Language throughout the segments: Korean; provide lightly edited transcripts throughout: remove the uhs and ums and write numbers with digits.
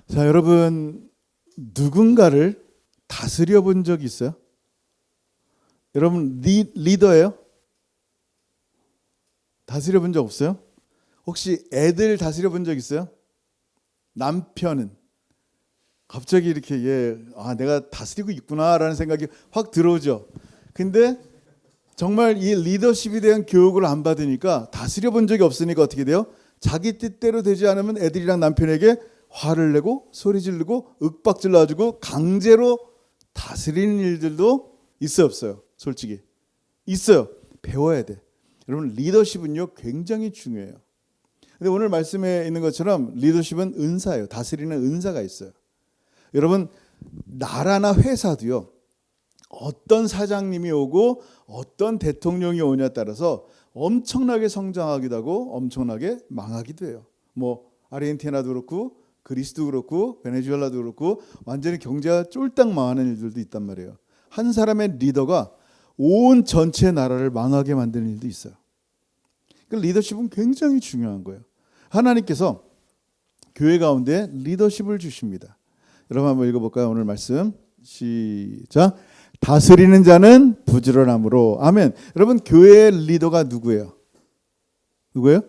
자, 여러분 누군가를 다스려 본 적 있어요? 여러분 리더예요? 다스려 본 적 없어요? 혹시 애들 다스려 본 적 있어요? 남편은 갑자기 이렇게 내가 다스리고 있구나라는 생각이 확 들어오죠. 근데 정말 이 리더십에 대한 교육을 안 받으니까 다스려 본 적이 없으니까 어떻게 돼요? 자기 뜻대로 되지 않으면 애들이랑 남편에게 화를 내고 소리 지르고 윽박질러 가지고 강제로 다스리는 일들도 있어요, 없어요? 솔직히 있어요. 배워야 돼. 여러분 리더십은요 굉장히 중요해요. 근데 오늘 말씀에 있는 것처럼 리더십은 은사예요. 다스리는 은사가 있어요. 여러분 나라나 회사도요 어떤 사장님이 오고 어떤 대통령이 오냐에 따라서 엄청나게 성장하기도 하고 엄청나게 망하기도 해요. 뭐 아르헨티나도 그렇고 그리스도 그렇고 베네수엘라도 그렇고 완전히 경제가 쫄딱 망하는 일들도 있단 말이에요. 한 사람의 리더가 온 전체 나라를 망하게 만드는 일도 있어요. 그러니까 리더십은 굉장히 중요한 거예요. 하나님께서 교회 가운데 리더십을 주십니다. 여러분 한번 읽어볼까요? 오늘 말씀 시작. 다스리는 자는 부지런함으로. 아멘. 여러분 교회의 리더가 누구예요? 누구예요?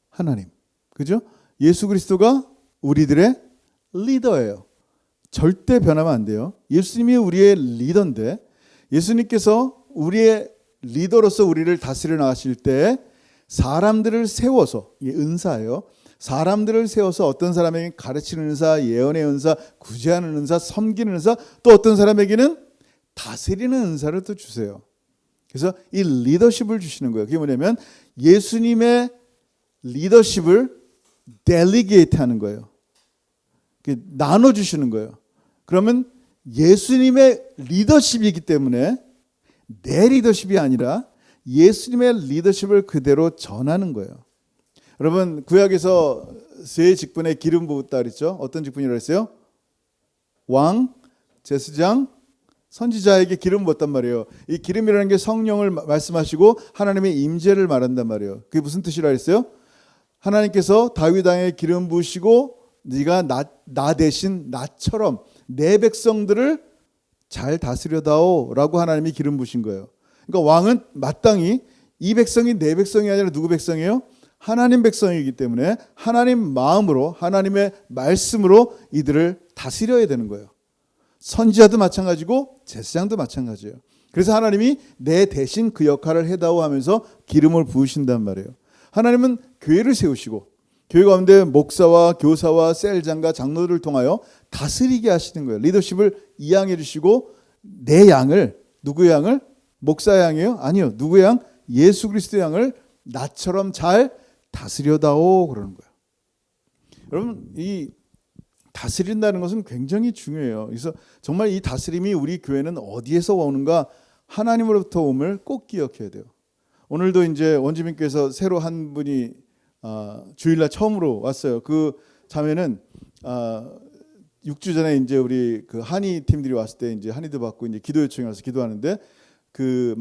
하나님. 그죠? 예수 그리스도가 우리들의 리더예요. 절대 변하면 안 돼요. 예수님이 우리의 리더인데 예수님께서 우리의 리더로서 우리를 다스려 나가실 때 사람들을 세워서, 이게 은사예요. 사람들을 세워서 어떤 사람에게는 가르치는 은사, 예언의 은사, 구제하는 은사, 섬기는 은사, 또 어떤 사람에게는 다스리는 은사를 또 주세요. 그래서 이 리더십을 주시는 거예요. 그게 뭐냐면 예수님의 리더십을 델리게이트 하는 거예요. 나눠주시는 거예요. 그러면 예수님의 리더십이기 때문에 내 리더십이 아니라 예수님의 리더십을 그대로 전하는 거예요. 여러분 구약에서 세 직분에 기름 부었다 그랬죠. 어떤 직분이라고 했어요? 왕, 제사장, 선지자에게 기름 부었단 말이에요. 이 기름이라는 게 성령을 말씀하시고 하나님의 임재를 말한단 말이에요. 그게 무슨 뜻이라 했어요? 하나님께서 다윗 왕에게 기름 부으시고 네가 나 대신 나처럼 내 백성들을 잘 다스려다오라고 하나님이 기름 부으신 거예요. 그러니까 왕은 마땅히 이 백성이 내 백성이 아니라 누구 백성이에요? 하나님 백성이기 때문에 하나님 마음으로 하나님의 말씀으로 이들을 다스려야 되는 거예요. 선지자도 마찬가지고 제사장도 마찬가지예요. 그래서 하나님이 내 대신 그 역할을 해다오 하면서 기름을 부으신단 말이에요. 하나님은 교회를 세우시고 교회 가운데 목사와 교사와 셀장과 장로들을 통하여 다스리게 하시는 거예요. 리더십을 이양해 주시고 내 양을, 누구의 양을? 목사의 양이에요? 아니요. 누구의 양? 예수 그리스도의 양을 나처럼 잘 다스려다오 그러는 거예요. 여러분 이 다스린다는 것은 굉장히 중요해요. 그래서 정말 이 다스림이 우리 교회는 어디에서 오는가? 하나님으로부터 옴을 꼭 기억해야 돼요. 오늘도 이제 원주민교회에서 새로 한 분이 주일날 처음으로 왔어요. 그 자매는 6주 전에 이제 우리 그 한의 팀들이 왔을 때 이제 한의도 받고 이제 기도 요청이 와서 기도하는데 그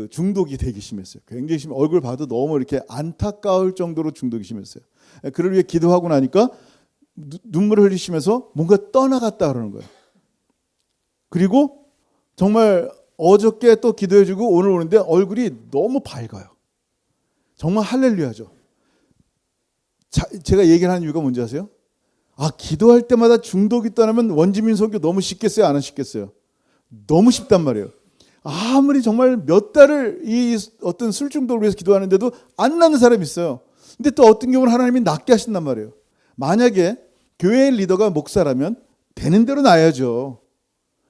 중독이 되게 심했어요. 굉장히 얼굴 봐도 너무 이렇게 안타까울 정도로 중독이 심했어요. 그를 위해 기도하고 나니까 눈물을 흘리시면서 뭔가 떠나갔다 그러는 거예요. 그리고 정말 어저께 또 기도해주고 오늘 오는데 얼굴이 너무 밝아요. 정말 할렐루야죠. 제가 얘기를 하는 이유가 뭔지 아세요? 기도할 때마다 중독이 떠나면 원주민 선교 너무 쉽겠어요? 안 쉽겠어요? 너무 쉽단 말이에요. 아무리 정말 몇 달을 이 어떤 술 중독을 위해서 기도하는데도 안 나는 사람이 있어요. 근데 또 어떤 경우는 하나님이 낫게 하신단 말이에요. 만약에 교회의 리더가 목사라면 되는 대로 나야죠.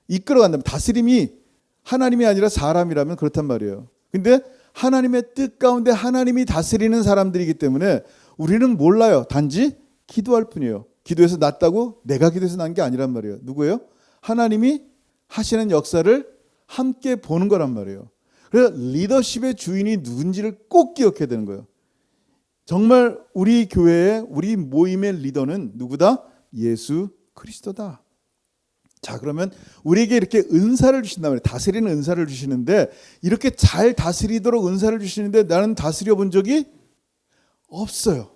이끌어간다면 다스림이 하나님이 아니라 사람이라면 그렇단 말이에요. 근데 하나님의 뜻 가운데 하나님이 다스리는 사람들이기 때문에 우리는 몰라요. 단지 기도할 뿐이에요. 기도해서 낫다고 내가 기도해서 난 게 아니란 말이에요. 누구예요? 하나님이 하시는 역사를 함께 보는 거란 말이에요. 그래서 리더십의 주인이 누군지를 꼭 기억해야 되는 거예요. 정말 우리 교회의 우리 모임의 리더는 누구다? 예수 그리스도다. 자, 그러면 우리에게 이렇게 은사를 주신단 말이에요. 다스리는 은사를 주시는데 이렇게 잘 다스리도록 은사를 주시는데 나는 다스려 본 적이 없어요.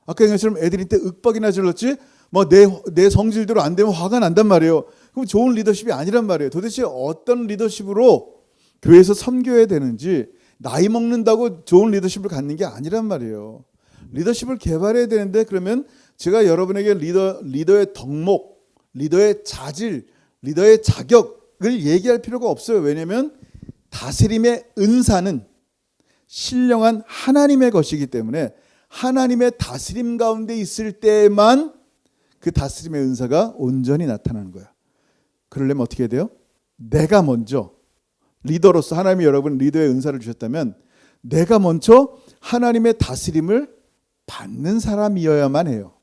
아까 얘기한 것처럼 애들이 때 윽박이나 질렀지 뭐 내 성질대로 안 되면 화가 난단 말이에요. 그럼 좋은 리더십이 아니란 말이에요. 도대체 어떤 리더십으로 교회에서 섬겨야 되는지, 나이 먹는다고 좋은 리더십을 갖는 게 아니란 말이에요. 리더십을 개발해야 되는데, 그러면 제가 여러분에게 리더의 덕목, 리더의 자질, 리더의 자격을 얘기할 필요가 없어요. 왜냐하면 다스림의 은사는 신령한 하나님의 것이기 때문에 하나님의 다스림 가운데 있을 때만 그 다스림의 은사가 온전히 나타나는 거야. 그러려면 어떻게 해야 돼요? 내가 먼저 리더로서, 하나님이 여러분 리더의 은사를 주셨다면 내가 먼저 하나님의 다스림을 받는 사람이어야만 해요.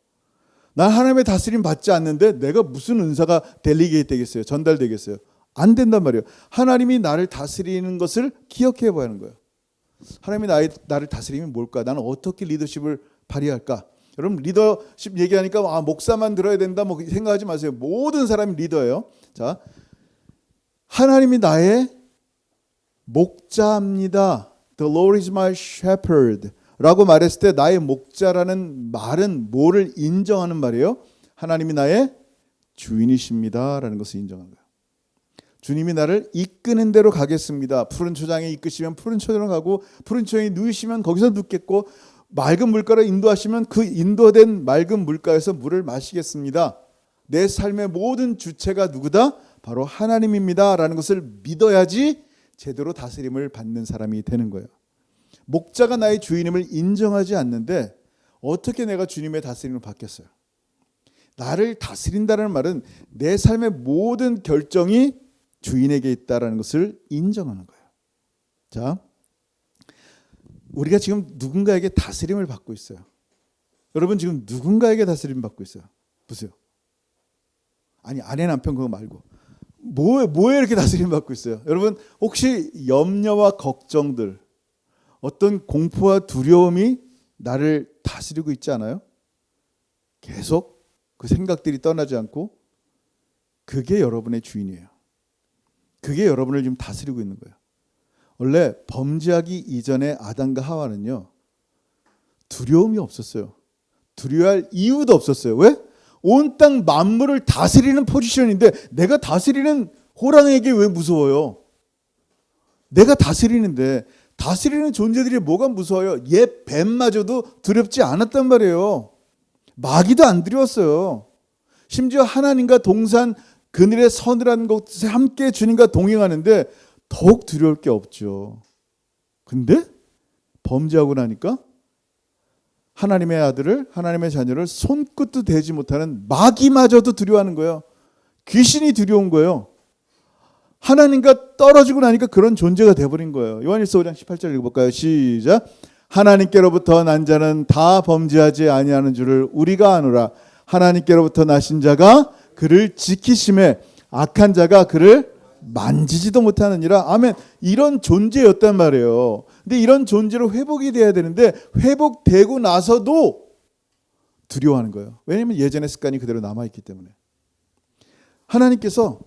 난 하나님의 다스림 받지 않는데 내가 무슨 은사가 델리게이트 되겠어요? 전달되겠어요? 안 된단 말이에요. 하나님이 나를 다스리는 것을 기억해 봐야 하는 거예요. 하나님이 나를 다스리면 뭘까? 나는 어떻게 리더십을 발휘할까? 여러분 리더십 얘기하니까 목사만 들어야 된다 뭐 생각하지 마세요. 모든 사람이 리더예요. 자, 하나님이 나의 목자입니다. The Lord is my shepherd 라고 말했을 때 나의 목자라는 말은 뭐를 인정하는 말이에요? 하나님이 나의 주인이십니다 라는 것을 인정하는 거예요. 주님이 나를 이끄는 대로 가겠습니다. 푸른 초장에 이끄시면 푸른 초장으로 가고, 푸른 초장에 누이시면 거기서 눕겠고, 맑은 물가로 인도하시면 그 인도된 맑은 물가에서 물을 마시겠습니다. 내 삶의 모든 주체가 누구다? 바로 하나님입니다 라는 것을 믿어야지 제대로 다스림을 받는 사람이 되는 거예요. 목자가 나의 주인임을 인정하지 않는데 어떻게 내가 주님의 다스림을 받겠어요? 나를 다스린다는 말은 내 삶의 모든 결정이 주인에게 있다는 것을 인정하는 거예요. 자, 우리가 지금 누군가에게 다스림을 받고 있어요. 여러분 지금 누군가에게 다스림 받고 있어요. 보세요. 아니 아내 남편 그거 말고 뭐에 이렇게 다스림 받고 있어요? 여러분 혹시 염려와 걱정들, 어떤 공포와 두려움이 나를 다스리고 있지 않아요? 계속 그 생각들이 떠나지 않고, 그게 여러분의 주인이에요. 그게 여러분을 지금 다스리고 있는 거예요. 원래 범죄하기 이전에 아담과 하와는요, 두려움이 없었어요. 두려워할 이유도 없었어요. 왜? 온 땅 만물을 다스리는 포지션인데 내가 다스리는 호랑이에게 왜 무서워요? 내가 다스리는데, 다스리는 존재들이 뭐가 무서워요? 얘 뱀마저도 두렵지 않았단 말이에요. 마귀도 안 두려웠어요. 심지어 하나님과 동산 그늘의 서늘한 곳에 함께 주님과 동행하는데 더욱 두려울 게 없죠. 근데 범죄하고 나니까 하나님의 아들을, 하나님의 자녀를 손끝도 대지 못하는 마귀마저도 두려워하는 거예요. 귀신이 두려운 거예요. 하나님과 떨어지고 나니까 그런 존재가 돼버린 거예요. 요한일서 5장 18절 읽어볼까요? 시작. 하나님께로부터 난 자는 다 범죄하지 아니하는 줄을 우리가 아노라. 하나님께로부터 나신 자가 그를 지키심에 악한 자가 그를 만지지도 못하느니라. 아멘. 이런 존재였단 말이에요. 근데 이런 존재로 회복이 돼야 되는데 회복되고 나서도 두려워하는 거예요. 왜냐하면 예전의 습관이 그대로 남아있기 때문에. 하나님께서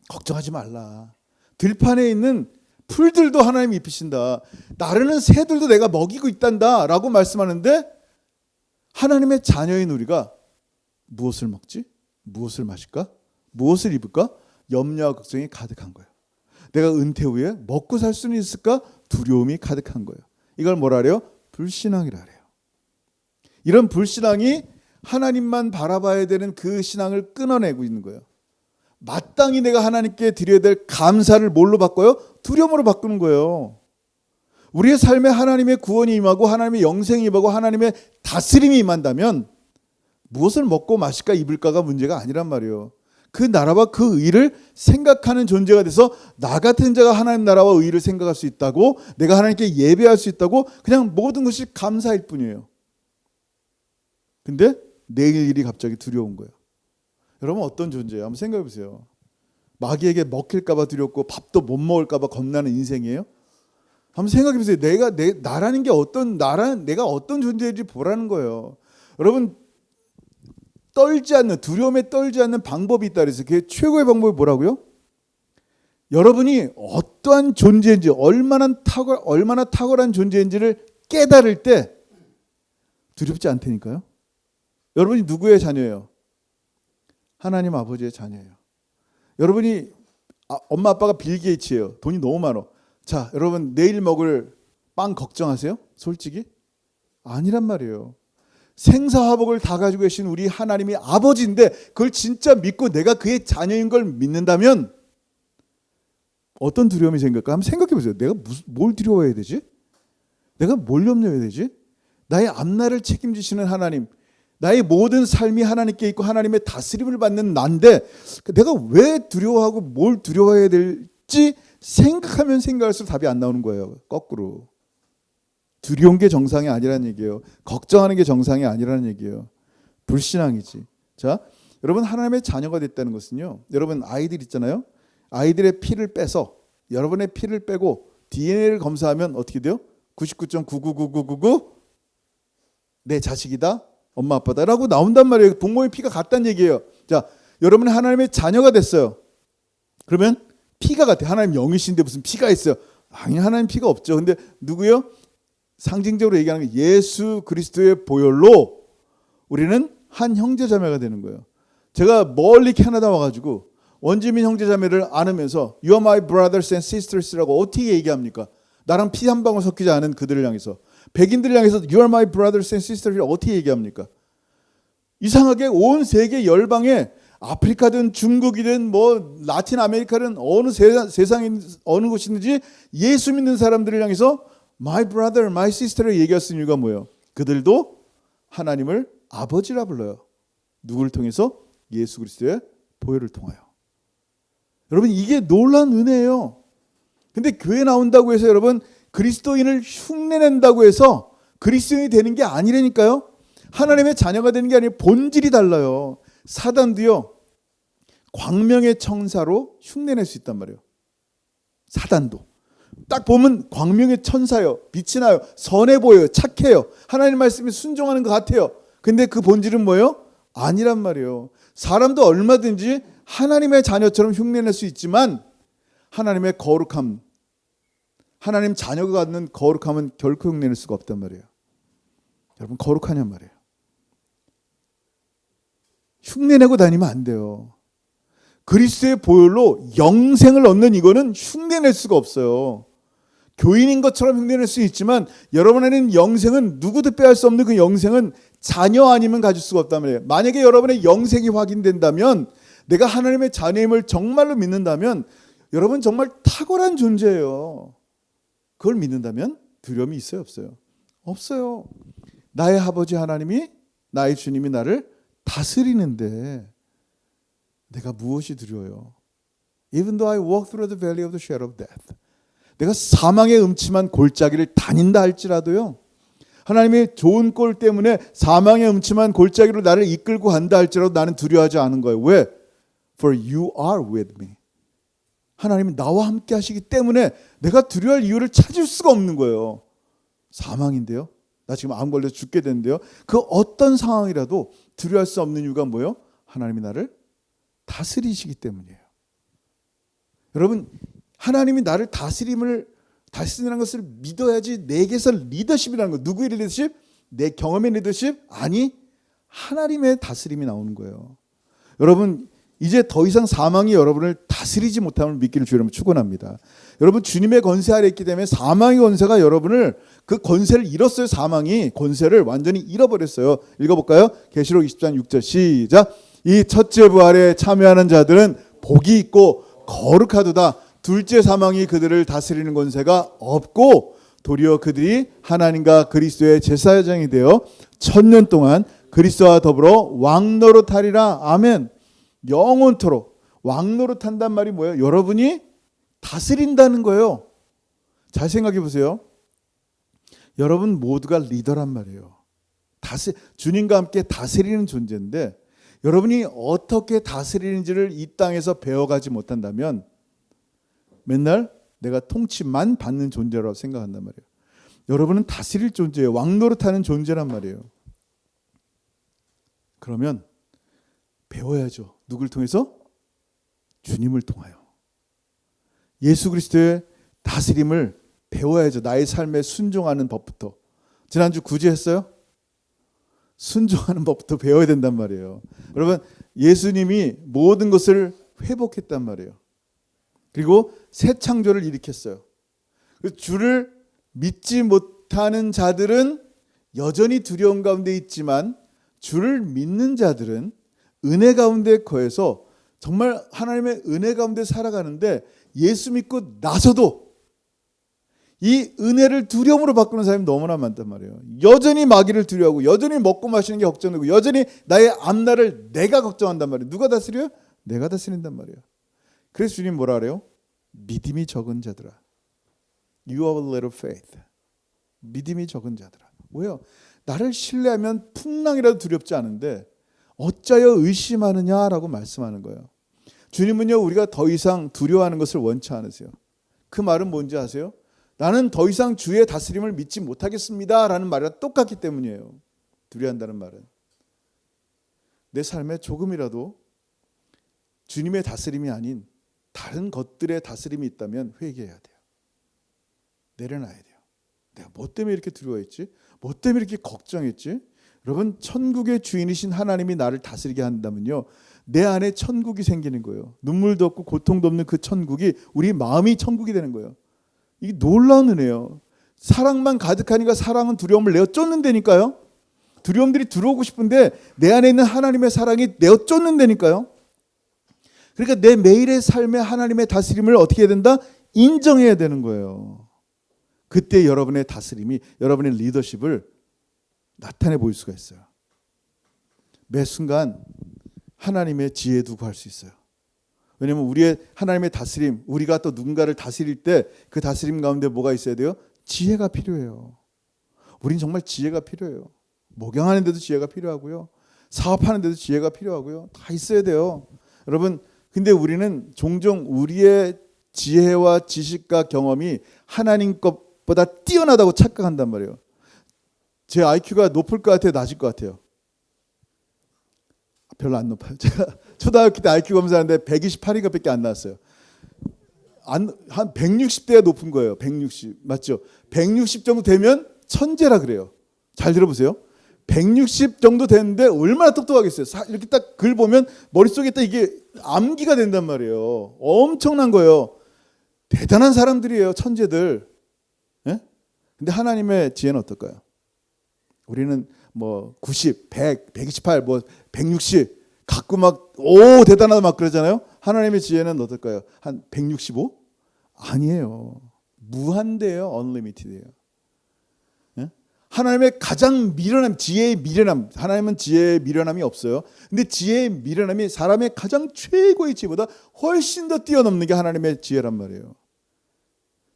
걱정하지 말라. 들판에 있는 풀들도 하나님이 입히신다. 나르는 새들도 내가 먹이고 있단다 라고 말씀하는데, 하나님의 자녀인 우리가 무엇을 먹지? 무엇을 마실까? 무엇을 입을까? 염려와 걱정이 가득한 거예요. 내가 은퇴 후에 먹고 살 수는 있을까? 두려움이 가득한 거예요. 이걸 뭐라 그래요? 불신앙이라 그래요. 이런 불신앙이 하나님만 바라봐야 되는 그 신앙을 끊어내고 있는 거예요. 마땅히 내가 하나님께 드려야 될 감사를 뭘로 바꿔요? 두려움으로 바꾸는 거예요. 우리의 삶에 하나님의 구원이 임하고 하나님의 영생이 임하고 하나님의 다스림이 임한다면 무엇을 먹고 마실까 입을까가 문제가 아니란 말이에요. 그 나라와 그 의를 생각하는 존재가 돼서 나 같은 자가 하나님 나라와 의를 생각할 수 있다고, 내가 하나님께 예배할 수 있다고, 그냥 모든 것이 감사일 뿐이에요. 근데 내일 일이 갑자기 두려운 거예요. 여러분 어떤 존재예요? 한번 생각해 보세요. 마귀에게 먹힐까 봐 두렵고 밥도 못 먹을까 봐 겁나는 인생이에요? 한번 생각해 보세요. 나라는 게 내가 어떤 존재인지 보라는 거예요. 여러분 두려움에 떨지 않는 방법이 있다 그래서 그게 최고의 방법이 뭐라고요? 여러분이 어떠한 존재인지, 얼마나 탁월한 존재인지를 깨달을 때 두렵지 않다니까요. 여러분이 누구의 자녀예요? 하나님 아버지의 자녀예요. 여러분이 엄마 아빠가 빌 게이츠예요. 돈이 너무 많아. 자, 여러분 내일 먹을 빵 걱정하세요? 솔직히? 아니란 말이에요. 생사화복을 다 가지고 계신 우리 하나님이 아버지인데 그걸 진짜 믿고 내가 그의 자녀인 걸 믿는다면 어떤 두려움이 생길까? 한번 생각해 보세요. 내가 뭘 두려워해야 되지? 내가 뭘 염려해야 되지? 나의 앞날을 책임지시는 하나님, 나의 모든 삶이 하나님께 있고 하나님의 다스림을 받는 난데 내가 왜 두려워하고 뭘 두려워해야 될지 생각하면 생각할수록 답이 안 나오는 거예요. 거꾸로. 두려운 게 정상이 아니라는 얘기예요. 걱정하는 게 정상이 아니라는 얘기예요. 불신앙이지. 자, 여러분 하나님의 자녀가 됐다는 것은요. 여러분 아이들 있잖아요. 아이들의 피를 빼서 여러분의 피를 빼고 DNA를 검사하면 어떻게 돼요? 99.99999 내 자식이다. 엄마 아빠다라고 나온단 말이에요. 부모의 피가 같다는 얘기예요. 자, 여러분은 하나님의 자녀가 됐어요. 그러면 피가 같아. 하나님 영이신데 무슨 피가 있어요? 아니, 하나님 피가 없죠. 근데 누구요? 상징적으로 얘기하는 게 예수 그리스도의 보혈로 우리는 한 형제자매가 되는 거예요. 제가 멀리 캐나다 와가지고 원주민 형제자매를 안으면서 You are my brothers and sisters라고 어떻게 얘기합니까? 나랑 피 한 방울 섞이지 않은 그들을 향해서, 백인들을 향해서 You are my brothers and sisters를 어떻게 얘기합니까? 이상하게 온 세계 열방에 아프리카든 중국이든 뭐 라틴 아메리카든 어느 세상에 어느 곳이든지 예수 믿는 사람들을 향해서 My brother, my sister를 얘기할 수 있는 이유가 뭐예요? 그들도 하나님을 아버지라 불러요. 누구를 통해서? 예수 그리스도의 보혈을 통하여. 여러분 이게 놀라운 은혜예요. 근데 교회 나온다고 해서 여러분 그리스도인을 흉내낸다고 해서 그리스도인이 되는 게 아니라니까요. 하나님의 자녀가 되는 게 아니라 본질이 달라요. 사단도요. 광명의 천사로 흉내낼 수 있단 말이에요. 사단도. 딱 보면 광명의 천사요. 빛이 나요. 선해 보여요. 착해요. 하나님 말씀에 순종하는 것 같아요. 근데 그 본질은 뭐예요? 아니란 말이에요. 사람도 얼마든지 하나님의 자녀처럼 흉내낼 수 있지만 하나님의 거룩함, 하나님 자녀가 갖는 거룩함은 결코 흉내낼 수가 없단 말이에요. 여러분 거룩하냔 말이에요. 흉내내고 다니면 안 돼요. 그리스도의 보혈로 영생을 얻는 이거는 흉내낼 수가 없어요. 교인인 것처럼 흉내낼 수 있지만 여러분 안에는 영생은 누구도 빼앗을 수 없는 그 영생은 자녀 아니면 가질 수가 없단 말이에요. 만약에 여러분의 영생이 확인된다면 내가 하나님의 자녀임을 정말로 믿는다면 여러분 정말 탁월한 존재예요. 그걸 믿는다면 두려움이 있어요? 없어요? 없어요. 나의 아버지 하나님이 나의 주님이 나를 다스리는데 내가 무엇이 두려워요? Even though I walk through the valley of the shadow of death. 내가 사망의 음침한 골짜기를 다닌다 할지라도요. 하나님의 좋은 꼴 때문에 사망의 음침한 골짜기로 나를 이끌고 간다 할지라도 나는 두려워하지 않은 거예요. 왜? For you are with me. 하나님이 나와 함께 하시기 때문에 내가 두려워할 이유를 찾을 수가 없는 거예요. 사망인데요. 나 지금 암 걸려서 죽게 되는데요. 그 어떤 상황이라도 두려워할 수 없는 이유가 뭐예요? 하나님이 나를 다스리시기 때문이에요. 여러분 하나님이 나를 다스리는 것을 믿어야지 내게서 리더십이라는 거. 누구의 리더십? 내 경험의 리더십? 아니 하나님의 다스림이 나오는 거예요. 여러분 이제 더 이상 사망이 여러분을 다스리지 못함을 믿기를 주여 여러분 축원합니다. 여러분 주님의 권세 아래 있기 때문에 사망의 권세가 여러분을 그 권세를 잃었어요. 사망이 권세를 완전히 잃어버렸어요. 읽어볼까요? 계시록 20장 6절 시작. 이 첫째 부활에 참여하는 자들은 복이 있고 거룩하도다. 둘째 사망이 그들을 다스리는 권세가 없고 도리어 그들이 하나님과 그리스도의 제사장이 되어 1000년 동안 그리스도와 더불어 왕노릇하리라. 아멘. 영원토록 왕노릇한단 말이 뭐예요? 여러분이 다스린다는 거예요. 잘 생각해 보세요. 여러분 모두가 리더란 말이에요. 주님과 함께 다스리는 존재인데 여러분이 어떻게 다스리는지를 이 땅에서 배워가지 못한다면 맨날 내가 통치만 받는 존재라고 생각한단 말이에요. 여러분은 다스릴 존재예요. 왕노릇하는 존재란 말이에요. 그러면 배워야죠. 누굴 통해서? 주님을 통하여. 예수 그리스도의 다스림을 배워야죠. 나의 삶에 순종하는 법부터. 지난주 구제했어요? 순종하는 법부터 배워야 된단 말이에요. 여러분, 예수님이 모든 것을 회복했단 말이에요. 그리고 새 창조를 일으켰어요. 주를 믿지 못하는 자들은 여전히 두려움 가운데 있지만 주를 믿는 자들은 은혜 가운데 거해서 정말 하나님의 은혜 가운데 살아가는데, 예수 믿고 나서도 이 은혜를 두려움으로 바꾸는 사람이 너무나 많단 말이에요. 여전히 마귀를 두려워하고, 여전히 먹고 마시는 게 걱정되고, 여전히 나의 앞날을 내가 걱정한단 말이에요. 누가 다스려요? 내가 다스린단 말이에요. 그래서 주님 뭐라 그래요? 믿음이 적은 자들아, You have a little faith. 믿음이 적은 자들아. 왜요? 나를 신뢰하면 풍랑이라도 두렵지 않은데 어찌하여 의심하느냐라고 말씀하는 거예요. 주님은요, 우리가 더 이상 두려워하는 것을 원치 않으세요. 그 말은 뭔지 아세요? 나는 더 이상 주의 다스림을 믿지 못하겠습니다 라는 말이랑 똑같기 때문이에요. 두려워한다는 말은. 내 삶에 조금이라도 주님의 다스림이 아닌 다른 것들의 다스림이 있다면 회개해야 돼요. 내려놔야 돼요. 내가 뭐 때문에 이렇게 두려워했지? 뭐 때문에 이렇게 걱정했지? 여러분, 천국의 주인이신 하나님이 나를 다스리게 한다면요, 내 안에 천국이 생기는 거예요. 눈물도 없고 고통도 없는 그 천국이 우리 마음이 천국이 되는 거예요. 이게 놀라운 은혜예요. 사랑만 가득하니까 사랑은 두려움을 내어 쫓는다니까요. 두려움들이 들어오고 싶은데 내 안에 있는 하나님의 사랑이 내어 쫓는다니까요. 그러니까 내 매일의 삶에 하나님의 다스림을 어떻게 해야 된다? 인정해야 되는 거예요. 그때 여러분의 다스림이, 여러분의 리더십을 나타내 보일 수가 있어요. 매 순간 하나님의 지혜도 구할 수 있어요. 왜냐하면 우리의 하나님의 다스림, 우리가 또 누군가를 다스릴 때 그 다스림 가운데 뭐가 있어야 돼요? 지혜가 필요해요. 우린 정말 지혜가 필요해요. 목양하는 데도 지혜가 필요하고요. 사업하는 데도 지혜가 필요하고요. 다 있어야 돼요. 여러분, 근데 우리는 종종 우리의 지혜와 지식과 경험이 하나님 것보다 뛰어나다고 착각한단 말이에요. 제 IQ가 높을 것 같아요? 낮을 것 같아요? 별로 안 높아요. 제가 초등학교 때 IQ 검사하는데 128인가밖에 안 나왔어요. 한 160대가 높은 거예요. 160. 맞죠? 160 정도 되면 천재라 그래요. 잘 들어보세요. 160 정도 되는데 얼마나 똑똑하겠어요. 이렇게 딱 글 보면 머릿속에 딱 이게 암기가 된단 말이에요. 엄청난 거예요. 대단한 사람들이에요. 천재들. 예? 근데 하나님의 지혜는 어떨까요? 우리는 뭐 90, 100, 128, 뭐 160 갖고 막 오 대단하다 막 그러잖아요. 하나님의 지혜는 어떨까요? 한 165? 아니에요. 무한대예요. unlimited예요. 예? 하나님의 가장 미련함, 지혜의 미련함. 하나님은 지혜의 미련함이 없어요. 근데 지혜의 미련함이 사람의 가장 최고의 지혜보다 훨씬 더 뛰어넘는 게 하나님의 지혜란 말이에요.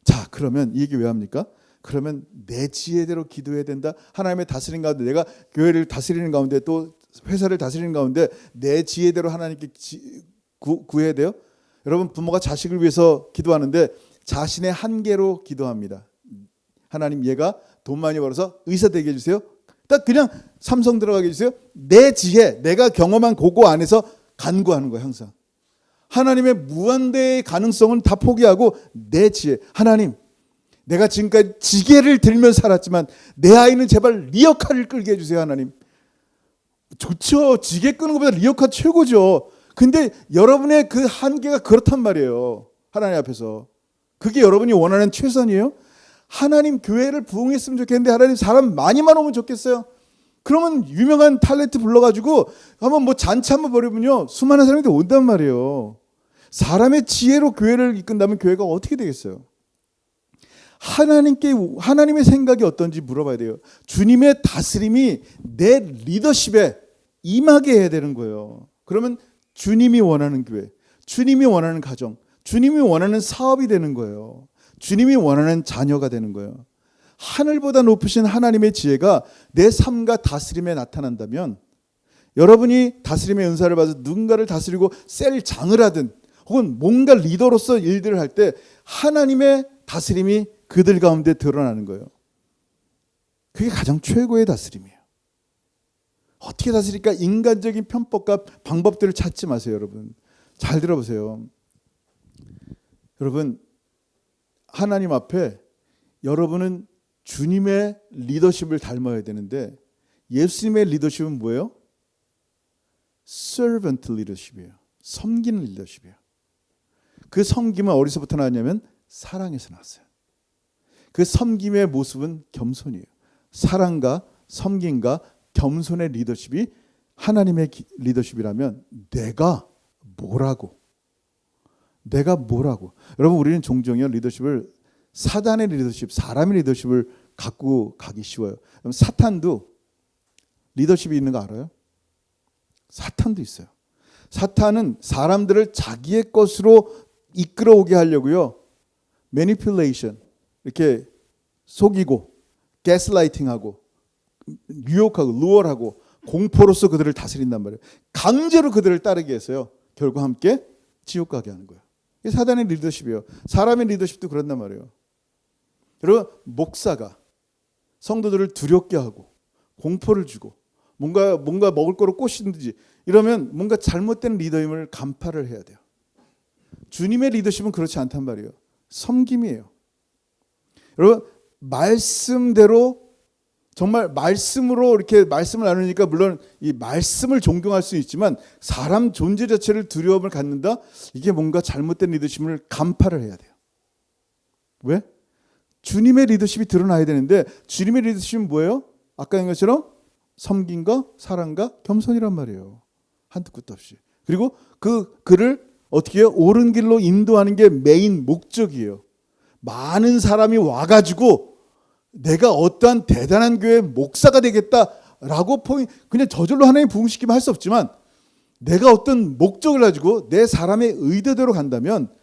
자, 그러면 이 얘기 왜 합니까? 그러면 내 지혜대로 기도해야 된다. 하나님의 다스리는 가운데, 내가 교회를 다스리는 가운데, 또 회사를 다스리는 가운데 내 지혜대로 하나님께 구해야 돼요. 여러분, 부모가 자식을 위해서 기도하는데 자신의 한계로 기도합니다. 하나님, 얘가 돈 많이 벌어서 의사 되게 해주세요. 딱 그냥 삼성 들어가게 해주세요. 내 지혜, 내가 경험한 그거 안에서 간구하는 거예요. 항상 하나님의 무한대의 가능성은 다 포기하고 내 지혜, 하나님, 내가 지금까지 지게를 들며 살았지만 내 아이는 제발 리어카를 끌게 해주세요. 하나님. 좋죠. 지게 끄는 것보다 리어카 최고죠. 근데 여러분의 그 한계가 그렇단 말이에요. 하나님 앞에서. 그게 여러분이 원하는 최선이에요? 하나님, 교회를 부흥했으면 좋겠는데 하나님, 사람 많이만 오면 좋겠어요. 그러면 유명한 탤런트 불러가지고 한번 뭐 잔치 한번 벌이면요, 수많은 사람들이 온단 말이에요. 사람의 지혜로 교회를 이끈다면 교회가 어떻게 되겠어요? 하나님의 생각이 어떤지 물어봐야 돼요. 주님의 다스림이 내 리더십에 임하게 해야 되는 거예요. 그러면 주님이 원하는 교회, 주님이 원하는 가정, 주님이 원하는 사업이 되는 거예요. 주님이 원하는 자녀가 되는 거예요. 하늘보다 높으신 하나님의 지혜가 내 삶과 다스림에 나타난다면, 여러분이 다스림의 은사를 받아서 누군가를 다스리고 셀 장을 하든 혹은 뭔가 리더로서 일들을 할 때 하나님의 다스림이 그들 가운데 드러나는 거예요. 그게 가장 최고의 다스림이에요. 어떻게 다스릴까? 인간적인 편법과 방법들을 찾지 마세요. 여러분, 잘 들어보세요. 여러분, 하나님 앞에 여러분은 주님의 리더십을 닮아야 되는데 예수님의 리더십은 뭐예요? servant 리더십이에요. 섬기는 리더십이에요. 그 섬김은 어디서부터 나왔냐면 사랑에서 나왔어요. 그 섬김의 모습은 겸손이에요. 사랑과 섬김과 겸손의 리더십이 하나님의 리더십이라면 내가 뭐라고? 여러분, 우리는 종종요 리더십을 사단의 리더십, 사람의 리더십을 갖고 가기 쉬워요. 그럼 사탄도 리더십이 있는 거 알아요? 사탄도 있어요. 사탄은 사람들을 자기의 것으로 이끌어오게 하려고요. 매니플레이션, 이렇게 속이고 가스라이팅하고 유혹하고 루어하고 공포로서 그들을 다스린단 말이에요. 강제로 그들을 따르게 해서요. 결국 함께 지옥 가게 하는 거예요. 이게 사단의 리더십이에요. 사람의 리더십도 그런단 말이에요. 여러분, 목사가 성도들을 두렵게 하고 공포를 주고 뭔가 먹을 거로 꼬시든지 이러면 뭔가 잘못된 리더임을 간파를 해야 돼요. 주님의 리더십은 그렇지 않단 말이에요. 섬김이에요. 여러분, 말씀대로 정말 말씀으로 이렇게 말씀을 나누니까 물론 이 말씀을 존경할 수 있지만 사람 존재 자체를 두려움을 갖는다? 이게 뭔가 잘못된 리더십을 간파를 해야 돼요. 왜? 주님의 리더십이 드러나야 되는데 주님의 리더십은 뭐예요? 아까 한 것처럼 섬김과 사랑과 겸손이란 말이에요. 한두 끝도 없이. 그리고 그를 어떻게 해요? 옳은 길로 인도하는 게 메인 목적이에요. 많은 사람이 와가지고 내가 어떠한 대단한 교회 목사가 되겠다라고 그냥 저절로 하나님 부흥시키면 할 수 없지만 내가 어떤 목적을 가지고 내 사람의 의도대로 간다면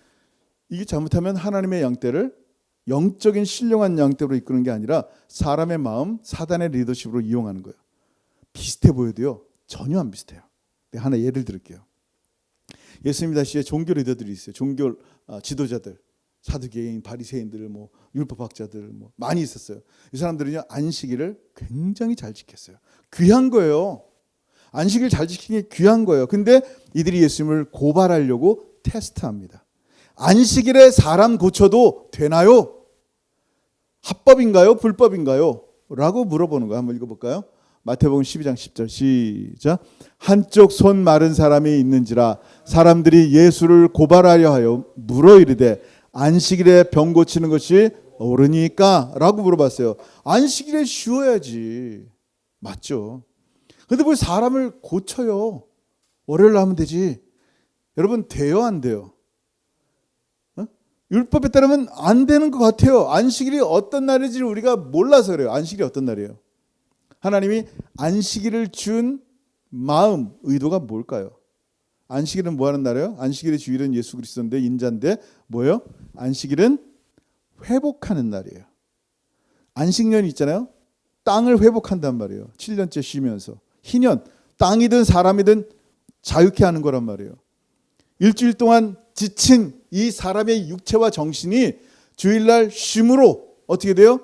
이게 잘못하면 하나님의 양떼를 영적인 신령한 양떼로 이끄는 게 아니라 사람의 마음, 사단의 리더십으로 이용하는 거예요. 비슷해 보여도요. 전혀 안 비슷해요. 내가 하나 예를 들을게요. 예수님 당시에 종교 리더들이 있어요. 종교 지도자들. 사두개인, 바리새인들, 율법학자들 많이 있었어요. 이 사람들은요 안식일을 굉장히 잘 지켰어요. 귀한 거예요. 안식일 잘 지키는 게 귀한 거예요. 근데 이들이 예수님을 고발하려고 테스트합니다. 안식일에 사람 고쳐도 되나요? 합법인가요? 불법인가요? 라고 물어보는 거예요. 한번 읽어볼까요? 마태복음 12장 10절 시작. 한쪽 손 마른 사람이 있는지라 사람들이 예수를 고발하려 하여 물어 이르되 안식일에 병 고치는 것이 옳으니까? 라고 물어봤어요. 안식일에 쉬어야지. 맞죠? 근데 왜 사람을 고쳐요? 월요일 하면 되지. 여러분, 돼요? 안 돼요? 율법에 따르면 안 되는 것 같아요. 안식일이 어떤 날인지 우리가 몰라서 그래요. 안식일이 어떤 날이에요? 하나님이 안식일을 준 마음, 의도가 뭘까요? 안식일은 뭐 하는 날이에요? 안식일의 주일은 예수 그리스도인데 인자인데 뭐예요? 안식일은 회복하는 날이에요. 안식년이 있잖아요. 땅을 회복한단 말이에요. 7년째 쉬면서. 희년, 땅이든 사람이든 자유케 하는 거란 말이에요. 일주일 동안 지친 이 사람의 육체와 정신이 주일날 쉼으로 어떻게 돼요?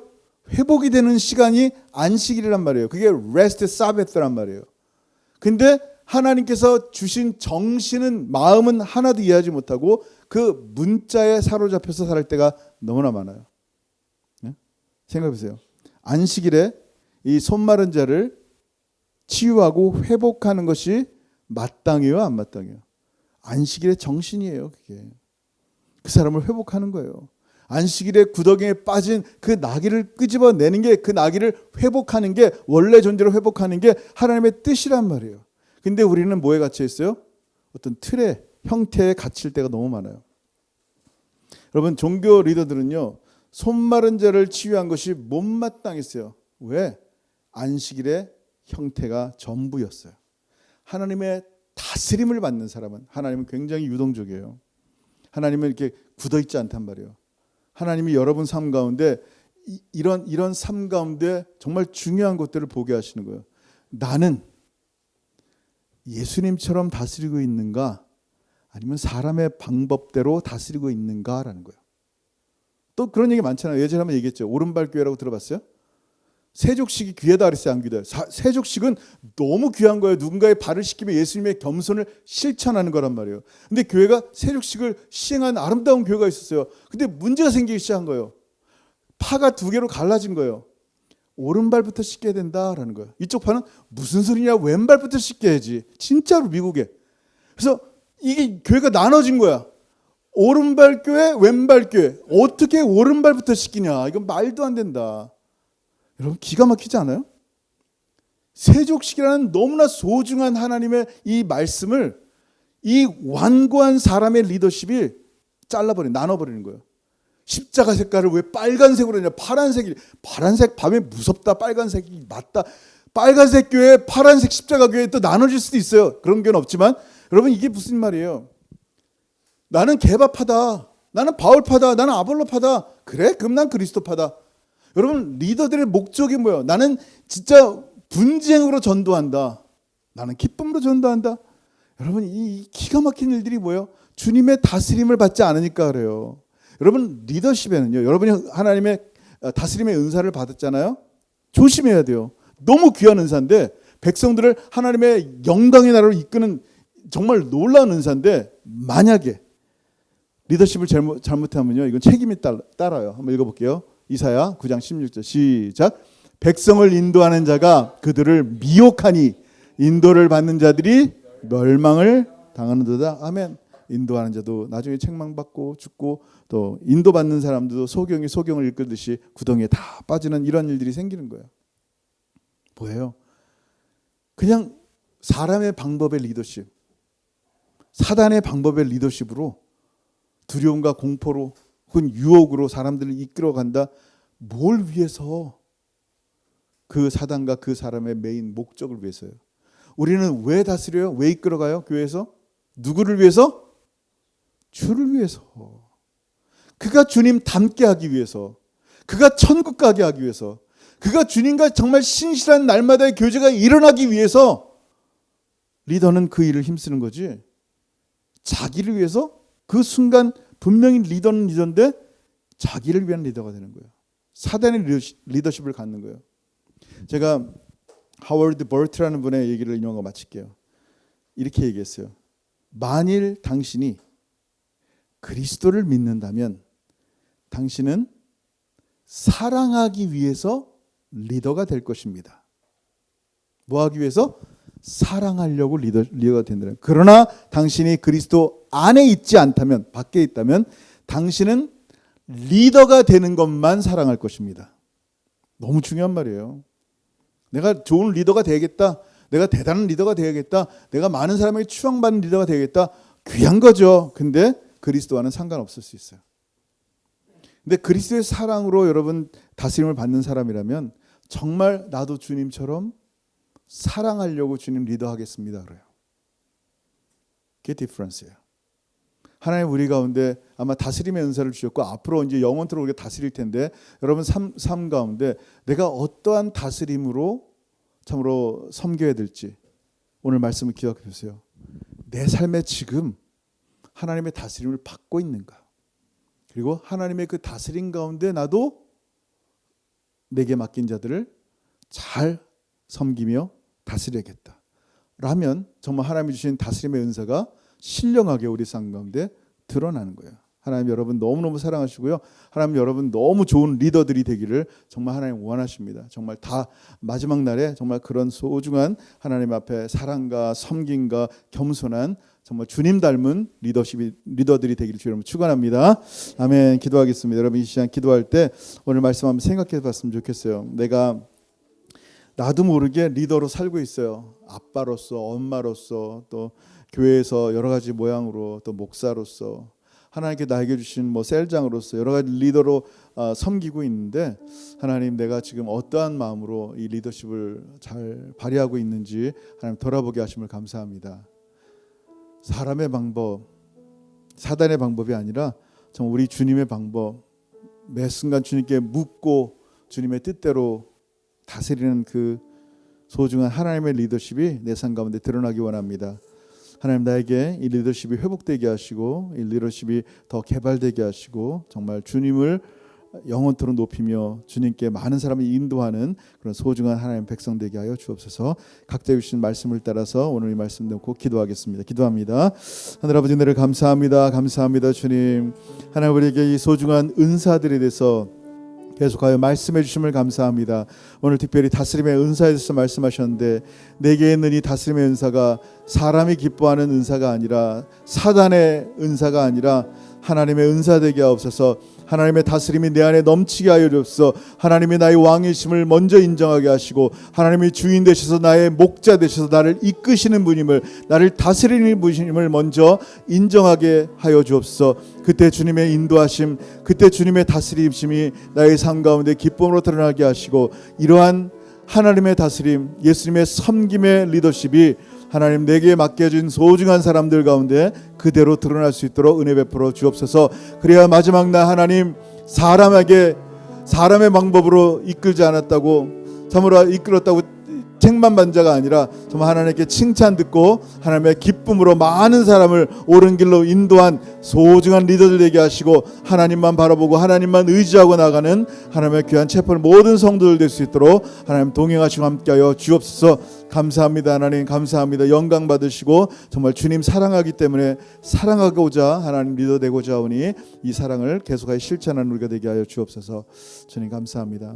회복이 되는 시간이 안식일이란 말이에요. 그게 rest sabbath란 말이에요. 근데 하나님께서 주신 정신은 마음은 하나도 이해하지 못하고 그 문자에 사로잡혀서 살 때가 너무나 많아요. 네? 생각해보세요. 안식일에 이 손마른 자를 치유하고 회복하는 것이 마땅해요, 안 마땅해요? 안식일의 정신이에요, 그게. 그 사람을 회복하는 거예요. 안식일에 구더기에 빠진 그 나귀를 끄집어내는 게, 그 나귀를 회복하는 게, 원래 존재로 회복하는 게 하나님의 뜻이란 말이에요. 근데 우리는 뭐에 갇혀 있어요? 어떤 틀에, 형태에 갇힐 때가 너무 많아요. 여러분, 종교 리더들은요, 손 마른 자를 치유한 것이 못마땅했어요. 왜? 안식일의 형태가 전부였어요. 하나님의 다스림을 받는 사람은, 하나님은 굉장히 유동적이에요. 하나님은 이렇게 굳어있지 않단 말이에요. 하나님이 여러분 삶 가운데 이런 삶 가운데 정말 중요한 것들을 보게 하시는 거예요. 나는 예수님처럼 다스리고 있는가, 아니면 사람의 방법대로 다스리고 있는가라는 거예요. 또 그런 얘기 많잖아요. 예전에 한번 얘기했죠. 오른발 교회라고 들어봤어요? 세족식이 귀하다 그랬어요, 안 귀하다? 세족식은 너무 귀한 거예요. 누군가의 발을 씻기며 예수님의 겸손을 실천하는 거란 말이에요. 근데 교회가 세족식을 시행한 아름다운 교회가 있었어요. 근데 문제가 생기기 시작한 거예요. 파가 두 개로 갈라진 거예요. 오른발부터 씻겨야 된다라는 거예요. 이쪽 파는 무슨 소리냐, 왼발부터 씻겨야지. 진짜로 미국에. 그래서 이게 교회가 나눠진 거야. 오른발 교회, 왼발 교회. 어떻게 오른발부터 씻기냐. 이건 말도 안 된다. 여러분 기가 막히지 않아요? 세족식이라는 너무나 소중한 하나님의 이 말씀을 이 완고한 사람의 리더십이 잘라버리는, 나눠버리는 거예요. 십자가 색깔을 왜 빨간색으로 했냐. 파란색 밤에 무섭다. 빨간색이 맞다. 빨간색 교회, 파란색 십자가 교회 또 나눠질 수도 있어요. 그런 교회는 없지만 여러분 이게 무슨 말이에요? 나는 개바파다. 나는 바울파다. 나는 아볼로파다. 그래? 그럼 난 그리스도파다. 여러분 리더들의 목적이 뭐예요? 나는 진짜 분쟁으로 전도한다. 나는 기쁨으로 전도한다. 여러분 이 기가 막힌 일들이 뭐예요? 주님의 다스림을 받지 않으니까 그래요. 여러분 리더십에는요, 여러분이 하나님의 다스림의 은사를 받았잖아요. 조심해야 돼요. 너무 귀한 은사인데 백성들을 하나님의 영광의 나라로 이끄는 정말 놀라운 은사인데 만약에 리더십을 잘못하면요, 이건 책임이 따라요. 한번 읽어볼게요. 이사야 9장 16절 시작. 백성을 인도하는 자가 그들을 미혹하니 인도를 받는 자들이 멸망을 당하는도다. 아멘. 인도하는 자도 나중에 책망받고 죽고 또 인도받는 사람들도 소경이 소경을 이끌듯이 구덩이에 다 빠지는 이런 일들이 생기는 거예요. 뭐예요? 그냥 사람의 방법의 리더십, 사단의 방법의 리더십으로 두려움과 공포로 혹은 유혹으로 사람들을 이끌어간다. 뭘 위해서? 그 사단과 그 사람의 메인 목적을 위해서요. 우리는 왜 다스려요? 왜 이끌어가요? 교회에서? 누구를 위해서? 주를 위해서. 그가 주님 닮게 하기 위해서, 그가 천국 가게 하기 위해서, 그가 주님과 정말 신실한 날마다의 교제가 일어나기 위해서 리더는 그 일을 힘쓰는 거지. 자기를 위해서 그 순간 분명히 리더는 리더인데 자기를 위한 리더가 되는 거예요. 사단의 리더십을 갖는 거예요. 제가 하워드 버트라는 분의 얘기를 인용하고 마칠게요. 이렇게 얘기했어요. 만일 당신이 그리스도를 믿는다면 당신은 사랑하기 위해서 리더가 될 것입니다. 뭐 하기 위해서? 사랑하려고 리더가 된다. 그러나 당신이 그리스도 안에 있지 않다면, 밖에 있다면 당신은 리더가 되는 것만 사랑할 것입니다. 너무 중요한 말이에요. 내가 좋은 리더가 되겠다. 내가 대단한 리더가 되야겠다. 내가 많은 사람에게 추앙받는 리더가 되겠다. 귀한 거죠. 근데 그리스도와는 상관없을 수 있어요. 근데 그리스도의 사랑으로 여러분 다스림을 받는 사람이라면 정말 나도 주님처럼 사랑하려고 주님 리더하겠습니다. 그래요. 그게 디퍼런스예요. 하나님 우리 가운데 아마 다스림의 은사를 주셨고 앞으로 이제 영원토록 우리가 다스릴 텐데 여러분 삶 가운데 내가 어떠한 다스림으로 참으로 섬겨야 될지 오늘 말씀을 기억해 주세요. 내 삶에 지금 하나님의 다스림을 받고 있는가? 그리고 하나님의 그 다스림 가운데 나도 내게 맡긴 자들을 잘 섬기며 다스려야겠다. 라면 정말 하나님이 주신 다스림의 은사가 신령하게 우리 삶 가운데 드러나는 거예요. 하나님 여러분 너무너무 사랑하시고요. 하나님 여러분 너무 좋은 리더들이 되기를 정말 하나님 원하십니다. 정말 다 마지막 날에 정말 그런 소중한 하나님 앞에 사랑과 섬김과 겸손한 정말 주님 닮은 리더들이 되기를 주님 축원합니다. 아멘. 기도하겠습니다. 여러분 이 시간 기도할 때 오늘 말씀 한번 생각해 봤으면 좋겠어요. 내가 나도 모르게 리더로 살고 있어요. 아빠로서, 엄마로서, 또 교회에서 여러 가지 모양으로, 또 목사로서, 하나님께 나에게 주신 뭐 셀장으로서 여러 가지 리더로 섬기고 있는데 하나님 내가 지금 어떠한 마음으로 이 리더십을 잘 발휘하고 있는지 하나님 돌아보게 하심을 감사합니다. 사람의 방법, 사단의 방법이 아니라 정말 우리 주님의 방법, 매 순간 주님께 묻고 주님의 뜻대로 다스리는 그 소중한 하나님의 리더십이 내 삶 가운데 드러나기 원합니다. 하나님 나에게 이 리더십이 회복되게 하시고 이 리더십이 더 개발되게 하시고 정말 주님을 영원토록 높이며 주님께 많은 사람을 인도하는 그런 소중한 하나님 백성 되게 하여 주옵소서. 각자 주신 말씀을 따라서 오늘 이 말씀 듣고 기도하겠습니다. 기도합니다. 하늘 아버지 은혜를 감사합니다. 감사합니다 주님. 하나님 우리에게 이 소중한 은사들에 대해서 계속하여 말씀해 주심을 감사합니다. 오늘 특별히 다스림의 은사에 대해서 말씀하셨는데 내게 있는 이 다스림의 은사가 사람이 기뻐하는 은사가 아니라 사단의 은사가 아니라 하나님의 은사 되게 하옵소서. 하나님의 다스림이 내 안에 넘치게 하여 주옵소서. 하나님이 나의 왕이심을 먼저 인정하게 하시고 하나님이 주인 되셔서 나의 목자 되셔서 나를 이끄시는 분임을, 나를 다스리는 분임을 먼저 인정하게 하여 주옵소서. 그때 주님의 인도하심, 그때 주님의 다스림심이 나의 삶 가운데 기쁨으로 드러나게 하시고 이러한 하나님의 다스림, 예수님의 섬김의 리더십이 하나님 내게 맡겨진 소중한 사람들 가운데 그대로 드러날 수 있도록 은혜 베풀어 주옵소서. 그래야 마지막 날 하나님 사람에게 사람의 방법으로 이끌지 않았다고, 참으로 이끌었다고 책만 반 자가 아니라 정말 하나님께 칭찬 듣고 하나님의 기쁨으로 많은 사람을 옳은 길로 인도한 소중한 리더들 되게 하시고 하나님만 바라보고 하나님만 의지하고 나가는 하나님의 귀한 채플 모든 성도들 될 수 있도록 하나님 동행하시고 함께하여 주옵소서. 감사합니다. 하나님 감사합니다. 영광 받으시고 정말 주님 사랑하기 때문에 사랑하고자 하나님 리더 되고자 하오니 이 사랑을 계속하여 실천하는 우리가 되게 하여 주옵소서. 주님 감사합니다.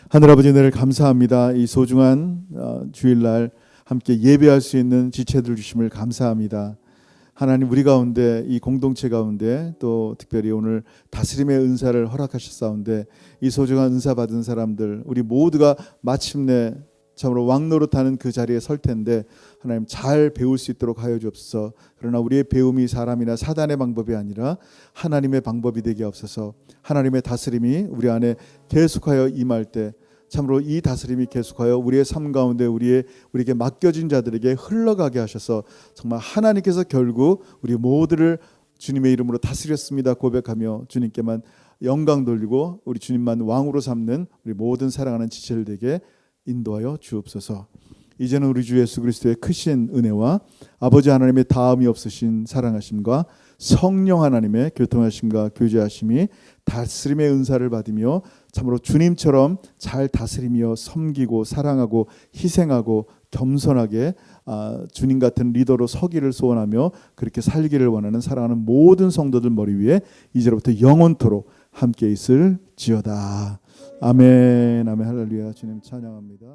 하늘아버지 은혜를 감사합니다. 이 소중한 주일날 함께 예배할 수 있는 지체들 주심을 감사합니다. 하나님 우리 가운데 이 공동체 가운데 또 특별히 오늘 다스림의 은사를 허락하셨사온데 이 소중한 은사 받은 사람들 우리 모두가 마침내 참으로 왕노릇하는 그 자리에 설 텐데 하나님 잘 배울 수 있도록 하여 주옵소서. 그러나 우리의 배움이 사람이나 사단의 방법이 아니라 하나님의 방법이 되게 하옵소서. 하나님의 다스림이 우리 안에 계속하여 임할 때 참으로 이 다스림이 계속하여 우리의 삶 가운데 우리에게 맡겨진 자들에게 흘러가게 하셔서 정말 하나님께서 결국 우리 모두를 주님의 이름으로 다스렸습니다 고백하며 주님께만 영광 돌리고 우리 주님만 왕으로 삼는 우리 모든 사랑하는 지체들 되게 인도하여 주옵소서. 이제는 우리 주 예수 그리스도의 크신 은혜와 아버지 하나님의 다함이 없으신 사랑하심과 성령 하나님의 교통하심과 교제하심이 다스림의 은사를 받으며 참으로 주님처럼 잘 다스리며 섬기고 사랑하고 희생하고 겸손하게 주님 같은 리더로 서기를 소원하며 그렇게 살기를 원하는 사랑하는 모든 성도들 머리 위에 이제로부터 영원토록 함께 있을지어다. 아멘. 아멘. 할렐루야. 주님 찬양합니다.